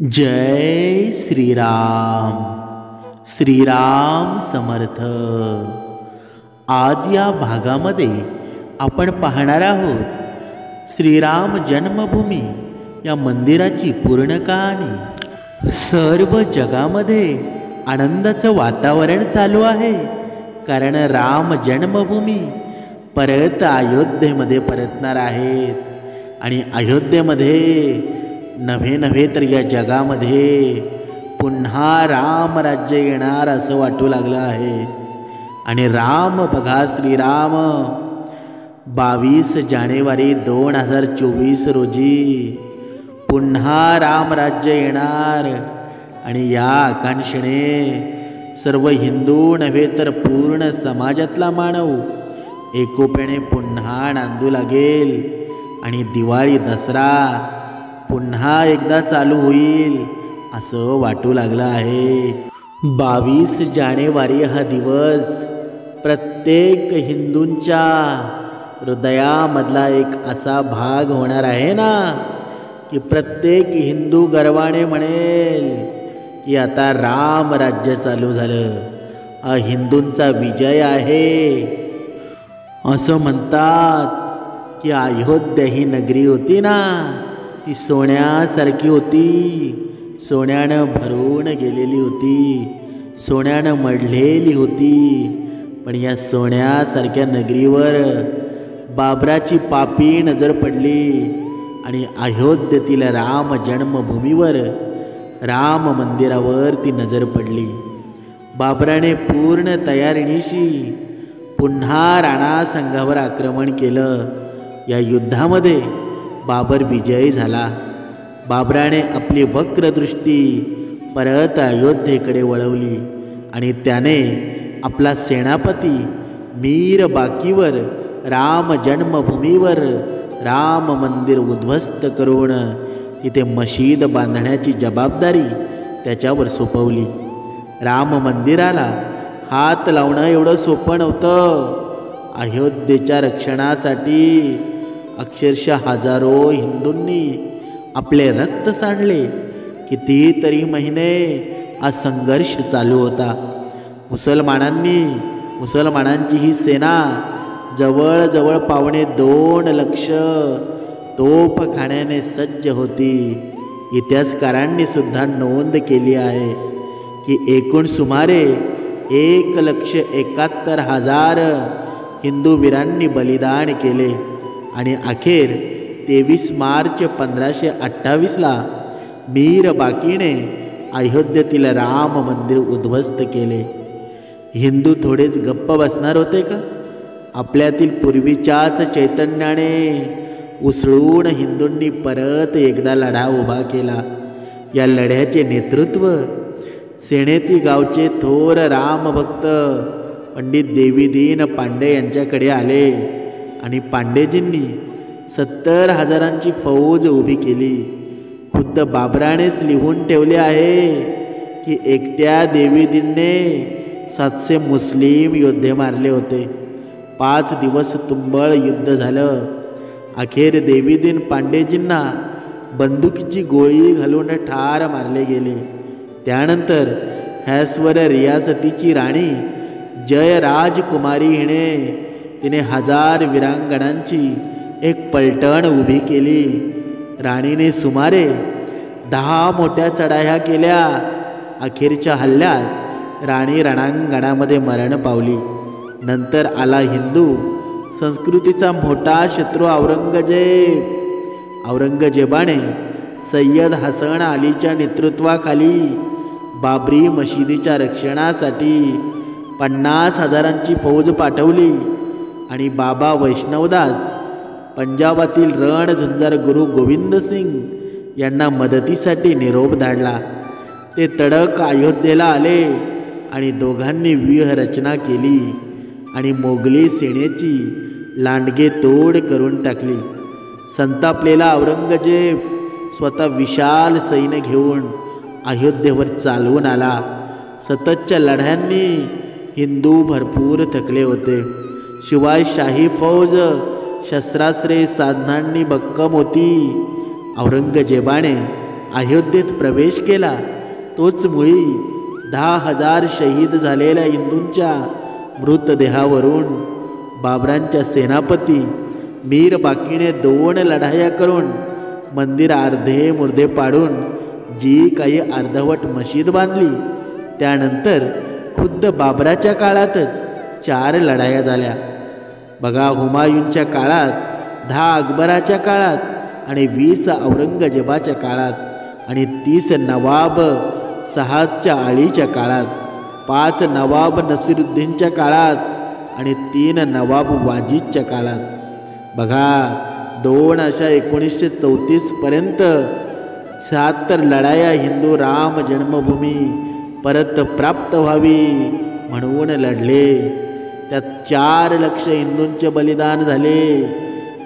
जय श्रीराम. श्रीराम समर्थ. आज या भागामध्ये आपण पाहणार आहोत श्रीराम जन्मभूमी या मंदिराची पूर्ण कहाणी. सर्व जगामध्ये आनंदाचं वातावरण चालू आहे, कारण राम जन्मभूमी परत अयोध्येमध्ये परतणार आहेत. आणि अयोध्येमध्ये नव्हे तर या जगामध्ये पुन्हा राम राज्य येणार असं वाटू लागलं आहे. आणि राम बघा, श्रीराम 22 जानेवारी 2024 रोजी पुन्हा राम राज्य येणार. आणि या आकांक्षेने सर्व हिंदू नव्हे तर पूर्ण समाजातला मानव एकोप्याने पुन्हा नांदू लागेल. आणि दिवाळी दसरा पुन्हा एकदा चालू होईल असं वाटू लागलं आहे. 22 जानेवारी हा दिवस प्रत्येक हिंदूंच्या हृदयामधला एक असा भाग होणार आहे ना, की प्रत्येक हिंदू गर्वाने म्हणेल की आता राम राज्य चालू झालं, हा हिंदूंचा विजय आहे. असं म्हणतात की अयोध्या ही नगरी होती ना, ती सोन्यासारखी होती, सोन्यानं भरून गेलेली होती, सोन्यानं मढलेली होती. पण या सोन्यासारख्या नगरीवर बाबराची पापी नजर पडली. आणि अयोध्येतील राम जन्मभूमीवर, राम मंदिरावर ती नजर पडली. बाबराने पूर्ण तयारीनिशी पुन्हा राणा संघावर आक्रमण केलं. या युद्धामध्ये बाबर विजयी झाला. बाबराने आपली वक्रदृष्टी परत अयोध्येकडे वळवली आणि त्याने आपला सेनापती मीर बाकीवर राम जन्मभूमीवर राम मंदिर उद्ध्वस्त करून तिथे मशीद बांधण्याची जबाबदारी त्याच्यावर सोपवली. राम मंदिराला हात लावणं एवढं सोपं नव्हतं. अयोध्येच्या रक्षणासाठी अक्षरशः हजारो हिंदूंनी आपले रक्त सांडले. कितीतरी महिने हा संघर्ष चालू होता. मुसलमानांची ही सेना जवळजवळ 2.25 लाख तोफखान्याने सज्ज होती. इतिहासकारांनी सुद्धा नोंद केली आहे की एकूण सुमारे 1,71,000 हिंदू वीरांनी बलिदान केले. आणि अखेर 23 मार्च 1528 मीर बाकीने अयोध्येतील राम मंदिर उद्ध्वस्त केले. हिंदू थोडेच गप्प बसणार होते का? आपल्यातील पूर्वीच्याच चैतन्याने उसळून हिंदूंनी परत एकदा लढा उभा केला. या लढ्याचे नेतृत्व सेनेती गावचे थोर रामभक्त पंडित देवीदीन पांडे यांच्याकडे आले. आणि पांडेजींनी 70,000 फौज उभी केली. खुद्द बाबरानेच लिहून ठेवले आहे की एकट्या देवीदीनने 700 मुस्लिम योद्धे मारले होते. 5 दिवस तुंबळ युद्ध झालं. अखेर देवीदीन पांडेजींना बंदुकीची गोळी घालून ठार मारले गेले. त्यानंतर हैसवर रियासतीची राणी जयराजकुमारी हिने तिने 1000 वीरांगणांची एक फलटण उभी केली. राणीने सुमारे 10 मोठ्या चढाया केल्या. अखेरच्या हल्ल्यात राणी रणांगणामध्ये मरण पावली. नंतर आला हिंदू संस्कृतीचा मोठा शत्रू औरंगजेबाने सय्यद हसन अलीच्या नेतृत्वाखाली बाबरी मशिदीच्या रक्षणासाठी 50,000 फौज पाठवली. आणि बाबा वैष्णवदास पंजाबातील रणझुंजार गुरु गोविंद सिंग यांना मदतीसाठी निरोप धाडला. ते तडक अयोध्येला आले आणि दोघांनी व्यूहरचना केली आणि मोगली सेनेची लांडगे तोड करून टाकली. संतापलेला औरंगजेब स्वतः विशाल सैन्य घेऊन अयोध्येवर चालवून आला. सततच्या लढ्यांनी हिंदू भरपूर थकले होते. शिवाय शाही फौज शस्त्रास्त्रे साधनांनी भक्कम होती. औरंगजेबाने अयोध्येत प्रवेश केला तोच मुळी 10,000 शहीद झालेल्या हिंदूंच्या मृतदेहावरून बाबरांच्या सेनापती मीर बाकीने 2 लढाया करून मंदिर अर्धे मुर्धे पाडून जी काही अर्धवट मशीद बांधली, त्यानंतर खुद्द बाबराच्या काळातच 4 लढाया झाल्या. बघा, हुमायूनच्या काळात, 10 अकबराच्या काळात आणि 20 औरंगजेबाच्या काळात आणि 30 नवाब सहादच्या अलीच्या काळात, 5 नवाब नसिरुद्दीनच्या काळात आणि 3 नवाब वाजिदच्या काळात. बघा, 2 अशा 1934 पर्यंत 76 लढाया हिंदू राम जन्मभूमी परत प्राप्त व्हावी म्हणून लढले. त्यात 4 लक्ष हिंदूंचे बलिदान झाले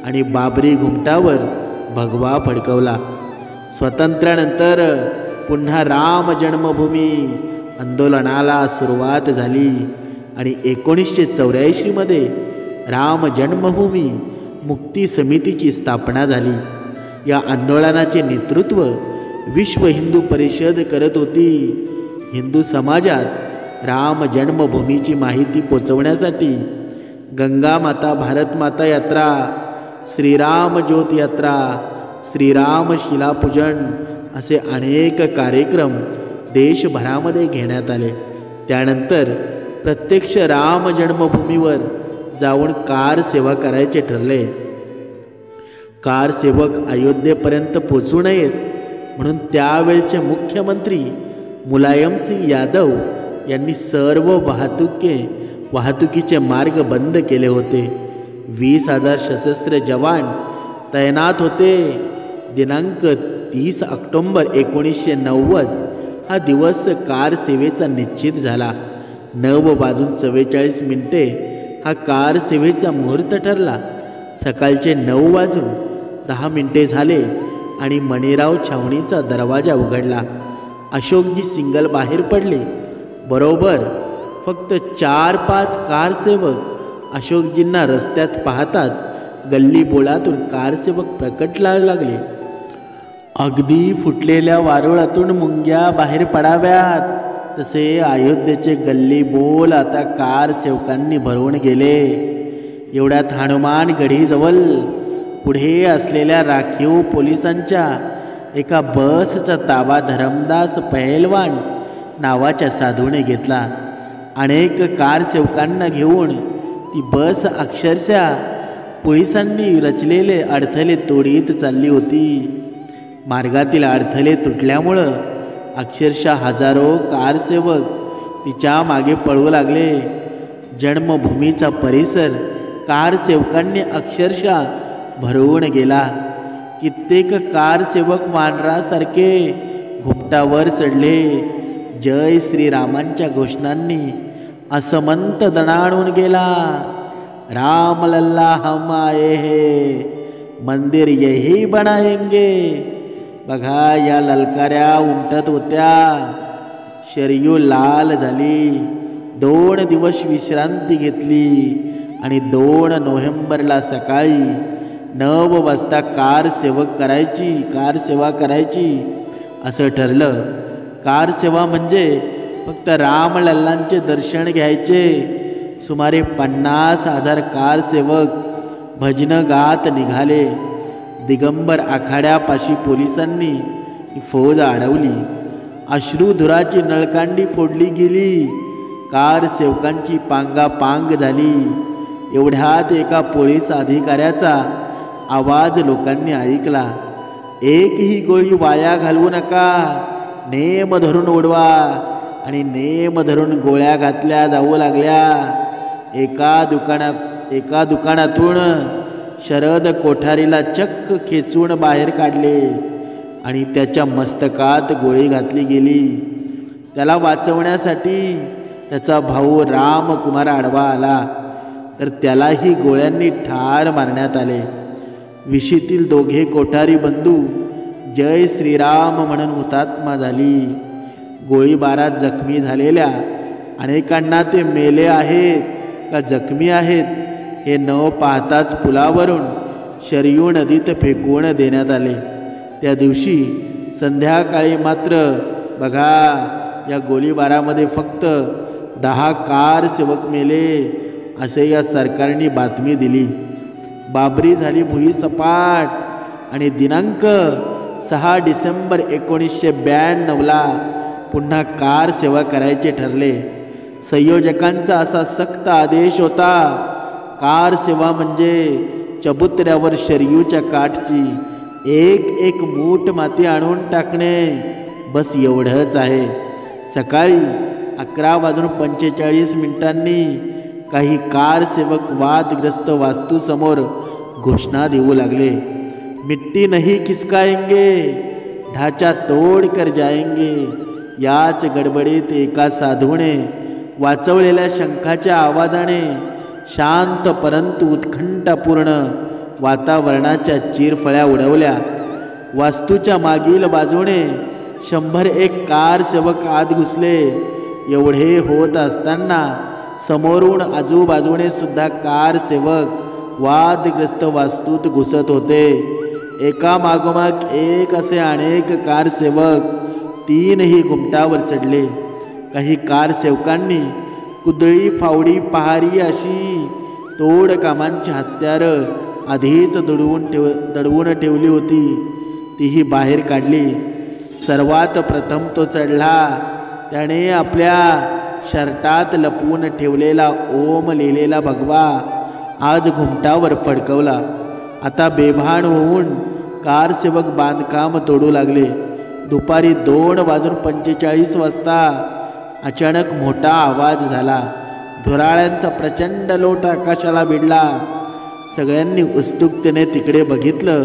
आणि बाबरी घुमटावर भगवा फडकवला. स्वातंत्र्यानंतर पुन्हा राम जन्मभूमी आंदोलनाला सुरुवात झाली आणि 1984 मध्ये राम जन्मभूमी मुक्ती समितीची स्थापना झाली. या आंदोलनाचे नेतृत्व विश्व हिंदू परिषद करत होती. हिंदू समाजात राम जन्मभूमीची माहिती पोचवण्यासाठी गंगा माता भारत माता यात्रा, श्रीराम ज्योत यात्रा, श्रीराम शिलापूजन असे अनेक कार्यक्रम देशभरामध्ये घेण्यात आले. त्यानंतर प्रत्यक्ष राम जन्मभूमीवर जाऊन कार सेवा करायचे ठरले. कार सेवक अयोध्येपर्यंत पोचू नयेत म्हणून त्यावेळचे मुख्यमंत्री मुलायम सिंग यादव यांनी सर्व वाहतुकीचे मार्ग बंद केले होते. 20,000 सशस्त्र जवान तैनात होते. दिनांक 30 ऑक्टोबर 1990 हा दिवस कार सेवेचा निश्चित झाला. 9:44 हा कार सेवेचा मुहूर्त ठरला. सकाळचे 9:10 झाले आणि मणिराव छावणीचा दरवाजा उघडला. अशोकजी सिंगल बाहेर पडले. बरोबर फक्त 4-5 कारसेवक अशोकजींना रस्त्यात पाहताच गल्ली बोळातून कारसेवक प्रकटला लागले. अगदी फुटलेल्या वारुळातून मुंग्या बाहेर पडाव्यात तसे अयोध्येचे गल्ली बोल आता कारसेवकांनी भरवून गेले. एवढ्यात हनुमान गढीजवळ पुढे असलेल्या राखीव पोलिसांच्या एका बसचा ताबा धरमदास पहेलवान नावाच्या साधूने घेतला. अनेक कारसेवकांना घेऊन ती बस अक्षरशः पोलिसांनी रचलेले अडथळे तोडीत चालली होती. मार्गातील अडथळे तुटल्यामुळं अक्षरशः हजारो कारसेवक तिच्या मागे पळू लागले. जन्मभूमीचा परिसर कारसेवकांनी अक्षरशः भरवून गेला. कित्येक कारसेवक वानरासारखे घुमटावर चढले. जय श्रीरामांच्या घोषणांनी असमंत दणाणून गेला. राम लल्ला हम आए है, मंदिर यही बनाएंगे. बघा, या ललकाऱ्या उमटत होत्या. शरयू लाल झाली. 2 दिवस विश्रांती घेतली आणि 2 नोव्हेंबरला सकाळी 9 वाजता कार सेवा करायची असं ठरलं. कार सेवा म्हणजे फक्त राम लल्लांचे दर्शन घ्यायचे. सुमारे 50,000 कारसेवक भजनं गात निघाले. दिगंबर आखाड्यापाशी पोलिसांनी ही फौज अडवली. अश्रुधुराची नळकांडी फोडली गेली. कारसेवकांची पांगापांग झाली. एवढ्यात एका पोलीस अधिकाऱ्याचा आवाज लोकांनी ऐकला. एकही गोळी वाया घालवू नका, नेम धरून उडवा. आणि नेम धरून गोळ्या घातल्या जाऊ लागल्या. एका दुकानातून शरद कोठारीला चक्क खेचून बाहेर काढले आणि त्याच्या मस्तकात गोळी घातली गेली. त्याला वाचवण्यासाठी त्याचा भाऊ रामकुमार आडवा आला तर त्यालाही गोळ्यांनी ठार मारण्यात आले. विशीतील 2 कोठारी बंधू जय श्रीराम म्हणून हुतात्मा झाली. गोळीबारात जखमी झालेल्या अनेकांना ते मेले आहेत का जखमी आहेत हे न पाहताच पुलावरून शरयू नदीत फेकून देण्यात आले. त्या दिवशी संध्याकाळी मात्र बघा या गोळीबारामध्ये फक्त 10 कार सेवक मेले असे या सरकारने बातमी दिली. बाबरी झाली भुईसपाट आणि दिनांक 6 डिसेंबर 1992ला पुन्हा कार सेवा करायचे ठरले. संयोजकांचा असा सक्त आदेश होता, कार सेवा म्हणजे चबुतऱ्यावर शरयूच्या काठची एक एक मूठ माती आणून टाकणे, बस एवढंच आहे. सकाळी 11:45 काही कार सेवक वादग्रस्त वास्तूसमोर घोषणा देऊ लागले. मिट्टी नहीं खिसकाएंगे, ढाचा तोड कर जाएंगे. याच गडबडीत एका साधूने वाचवलेल्या शंखाच्या आवाजाने शांत परंतु उत्कंठापूर्ण वातावरणाच्या चिरफळ्या उडवल्या. वास्तूच्या मागील बाजूने 101 कार सेवक आत घुसले. एवढे होत असताना समोरून आजूबाजूने सुद्धा कार सेवक वादग्रस्त वास्तूत घुसत होते. एका मागोमाग एक असे अनेक कार सेवक 3ही घुमटावर चढले. काही कार सेवकांनी कुदळी, फावडी, पहारी अशी तोडकामांची हत्यारं आधीच दडवून ठेवली होती, तीही बाहेर काढली. सर्वात प्रथम तो चढला. त्याने आपल्या शर्टात लपवून ठेवलेला ओम लिहिलेला भगवा आज घुमटावर फडकवला. आता बेभान होऊन कार सेवक बांधकाम तोडू लागले. दुपारी 2:45 अचानक मोठा आवाज झाला. धुराळ्यांचा प्रचंड लोट आकाशाला भिडला. सगळ्यांनी उत्सुकतेने तिकडे बघितलं.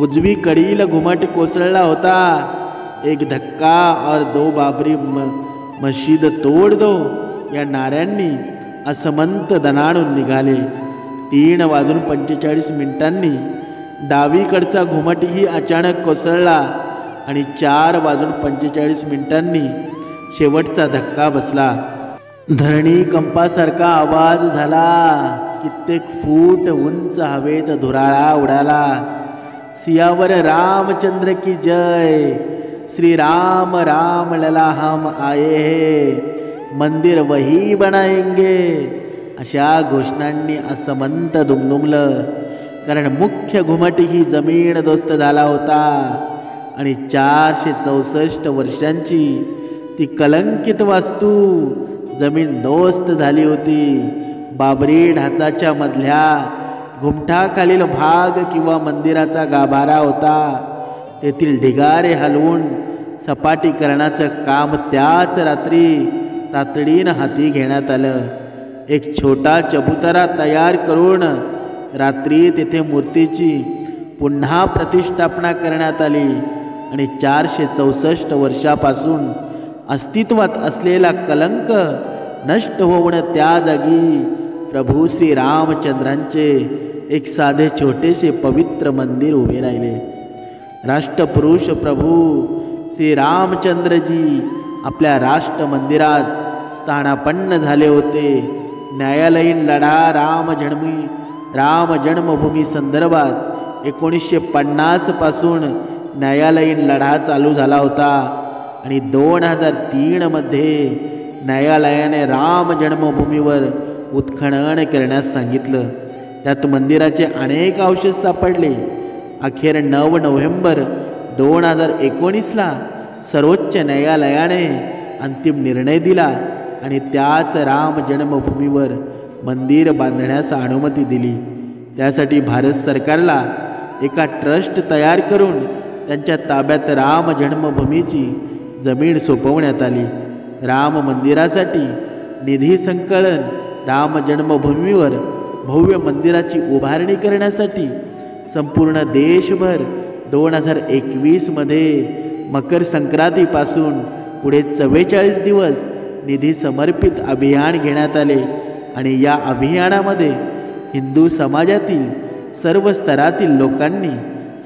उजवीकडील घुमट कोसळला होता. एक धक्का और 2 बाबरी मशीद तोड दो या नाऱ्यांनी असमंत दणाणून निघाले. 3:45 डावीकडचा घुमटही अचानक कोसळला आणि 4:45 शेवटचा धक्का बसला. धरणी कंपासारखा आवाज झाला. कित्येक फूट उंच हवेत धुराळा उडाला. सियावर रामचंद्र की जय, श्री राम राम लला हम आये है, मंदिर वही बनाएंगे अशा घोषणांनी असमंत दुमदुमलं. कारण मुख्य घुमटही जमीनदोस्त झाला होता आणि 464 वर्षांची ती कलंकित वास्तू जमीनदोस्त झाली होती. बाबरी ढाचाच्या मधल्या घुमठाखालील भाग किंवा मंदिराचा गाभारा होता. तेथील ढिगारे हलवून सपाटीकरणाचं काम त्याच रात्री तातडीनं हाती घेण्यात आलं. एक छोटा चबुतरा तयार करून रात्री तेथे मूर्तीची पुन्हा प्रतिष्ठापना करण्यात आली आणि 464 वर्षापासून अस्तित्वात असलेला कलंक नष्ट होऊन त्या जागी प्रभू श्री रामचंद्रांचे एक साधे छोटेसे पवित्र मंदिर उभे राहिले. राष्ट्रपुरुष प्रभू श्री रामचंद्रजी आपल्या राष्ट्र मंदिरात स्थानापन्न झाले होते. न्यायालयीन लढा राम जन्मभूमी संदर्भात 1950 पासून न्यायालयीन लढा चालू झाला होता आणि 2003 मध्ये न्यायालयाने राम जन्मभूमीवर उत्खनन करण्यास सांगितलं. त्यात मंदिराचे अनेक अवशेष सापडले. अखेर 9 नोव्हेंबर 2019 सर्वोच्च न्यायालयाने अंतिम निर्णय दिला आणि त्याच राम जन्मभूमीवर मंदिर बांधण्यास अनुमती दिली. त्यासाठी भारत सरकारला एका ट्रस्ट तयार करून त्यांच्या ताब्यात राम जन्मभूमीची जमीन सोपवण्यात आली. राम मंदिरासाठी निधी संकलन, राम जन्मभूमीवर भव्य मंदिराची उभारणी करण्यासाठी संपूर्ण देशभर 2021 मध्ये मकर संक्रांतीपासून पुढे 44 दिवस निधी समर्पित अभियान घेण्यात आले आणि या अभियानामध्ये हिंदू समाजातील सर्व स्तरातील लोकांनी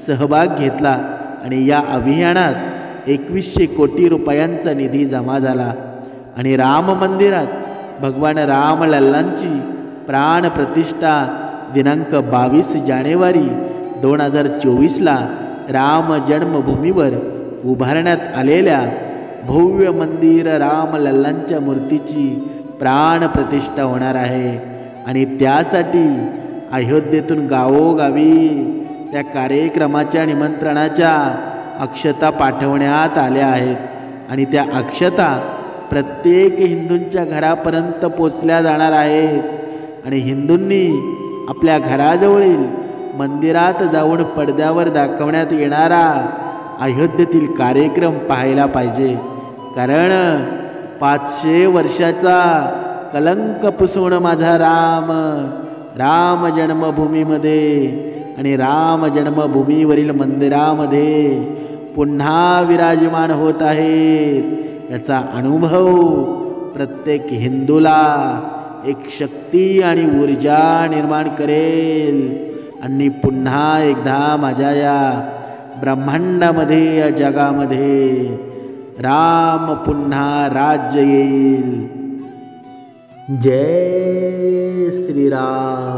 सहभाग घेतला आणि या अभियानात 2100 कोटी रुपयांचा निधी जमा झाला आणि राम मंदिरात भगवान रामलल्लांची प्राणप्रतिष्ठा दिनांक 22 जानेवारी 2024 राम जन्मभूमीवर उभारण्यात आलेल्या भव्य मंदिर रामलल्लांच्या मूर्तीची प्राणप्रतिष्ठा होणार आहे आणि त्यासाठी अयोध्येतून गावोगावी त्या कार्यक्रमाच्या निमंत्रणाच्या अक्षता पाठवण्यात आल्या आहेत आणि त्या अक्षता प्रत्येक हिंदूंच्या घरापर्यंत पोचल्या जाणार आहेत आणि हिंदूंनी आपल्या घराजवळील मंदिरात जाऊन पडद्यावर दाखवण्यात येणारा अयोध्येतील कार्यक्रम पाहायला पाहिजे. कारण 500 वर्षाचा कलंक पुसून माझा राम जन्मभूमीमध्ये आणि राम जन्मभूमीवरील मंदिरामध्ये पुन्हा विराजमान होत आहेत याचा अनुभव प्रत्येक हिंदूला एक शक्ती आणि ऊर्जा निर्माण करेल आणि पुन्हा एकदा माझ्या या ब्रह्मांडामध्ये या जगामध्ये राम पुन्हा राज्य येईल. जय श्रीराम.